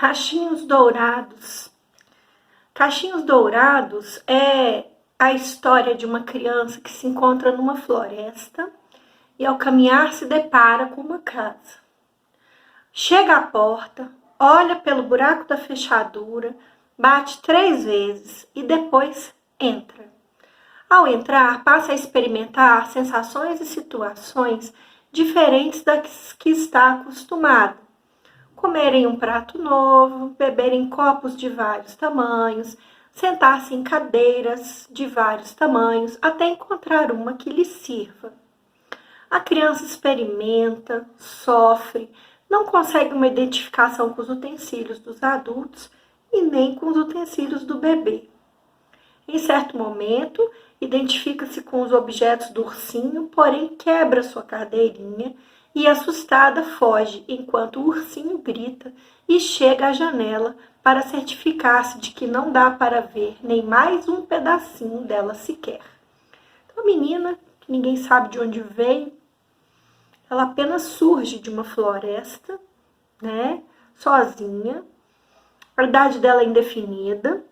Cachinhos dourados. Cachinhos dourados é a história de uma criança que se encontra numa floresta e ao caminhar se depara com uma casa. Chega à porta, olha pelo buraco da fechadura, bate 3 vezes e depois entra. Ao entrar, passa a experimentar sensações e situações diferentes das que está acostumado. Comerem um prato novo, beberem copos de vários tamanhos, sentar-se em cadeiras de vários tamanhos, até encontrar uma que lhe sirva. A criança experimenta, sofre, não consegue uma identificação com os utensílios dos adultos e nem com os utensílios do bebê. Em certo momento, identifica-se com os objetos do ursinho, porém quebra sua cadeirinha e, assustada, foge, enquanto o ursinho grita e chega à janela para certificar-se de que não dá para ver nem mais um pedacinho dela sequer. Então, a menina, que ninguém sabe de onde veio, ela apenas surge de uma floresta, né, sozinha. A idade dela é indefinida.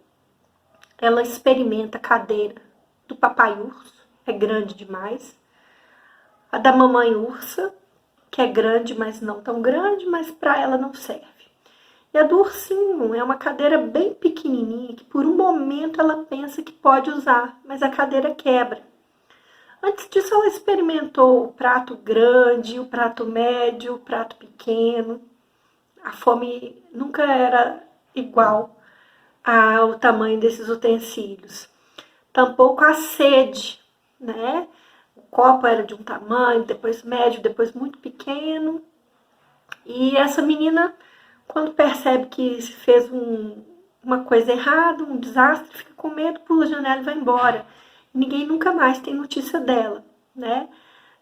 Ela experimenta a cadeira do papai urso, é grande demais. A da mamãe ursa, que é grande, mas não tão grande, mas para ela não serve. E a do ursinho é uma cadeira bem pequenininha, que por um momento ela pensa que pode usar, mas a cadeira quebra. Antes disso, ela experimentou o prato grande, o prato médio, o prato pequeno. A fome nunca era igual ao tamanho desses utensílios. Tampouco a sede, né? O copo era de um tamanho, depois médio, depois muito pequeno. E essa menina, quando percebe que fez uma coisa errada, um desastre, fica com medo, pula a janela e vai embora. Ninguém nunca mais tem notícia dela, né?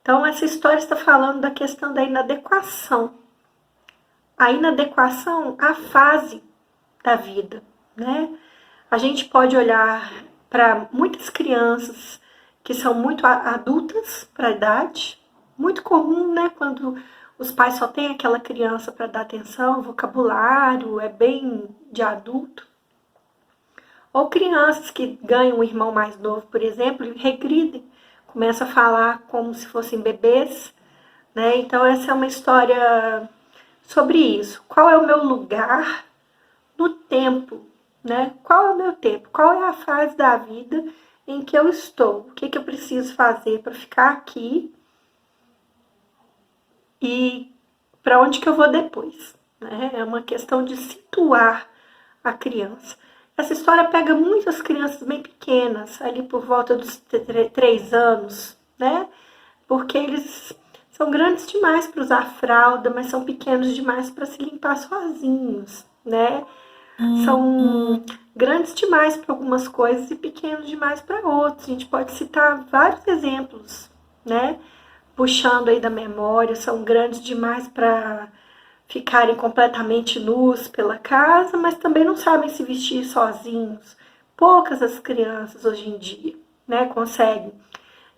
Então, essa história está falando da questão da inadequação. A inadequação à fase da vida, né? A gente pode olhar para muitas crianças que são muito adultas para a idade, muito comum, né? Quando os pais só têm aquela criança para dar atenção, o vocabulário é bem de adulto. Ou crianças que ganham um irmão mais novo, por exemplo, e regridem, começam a falar como se fossem bebês, né? Então, essa é uma história sobre isso. Qual é o meu lugar no tempo, né? Qual é o meu tempo? Qual é a fase da vida em que eu estou? O que eu preciso fazer para ficar aqui e para onde que eu vou depois, né? É uma questão de situar a criança. Essa história pega muitas crianças bem pequenas, ali por volta dos 3 anos, né? Porque eles são grandes demais para usar fralda, mas são pequenos demais para se limpar sozinhos, né? São grandes demais para algumas coisas e pequenos demais para outras. A gente pode citar vários exemplos, né? Puxando aí da memória, são grandes demais para ficarem completamente nus pela casa, mas também não sabem se vestir sozinhos. Poucas as crianças hoje em dia, né, conseguem.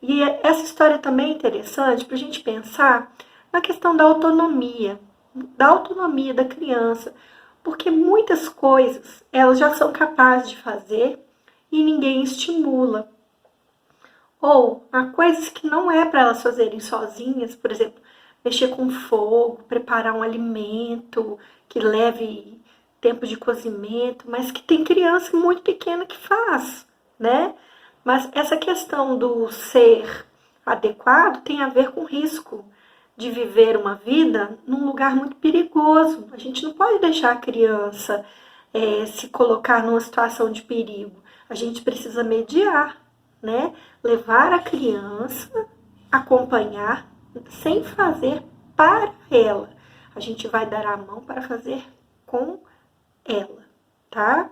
E essa história também é interessante para a gente pensar na questão da autonomia da criança, porque muitas coisas elas já são capazes de fazer e ninguém estimula. Ou há coisas que não é para elas fazerem sozinhas, por exemplo, mexer com fogo, preparar um alimento que leve tempo de cozimento, mas que tem criança muito pequena que faz, né? Mas essa questão do ser adequado tem a ver com o risco de viver uma vida num lugar muito perigoso. A gente não pode deixar a criança se colocar numa situação de perigo. A gente precisa mediar, né? Levar a criança, acompanhar, sem fazer para ela. A gente vai dar a mão para fazer com ela, tá?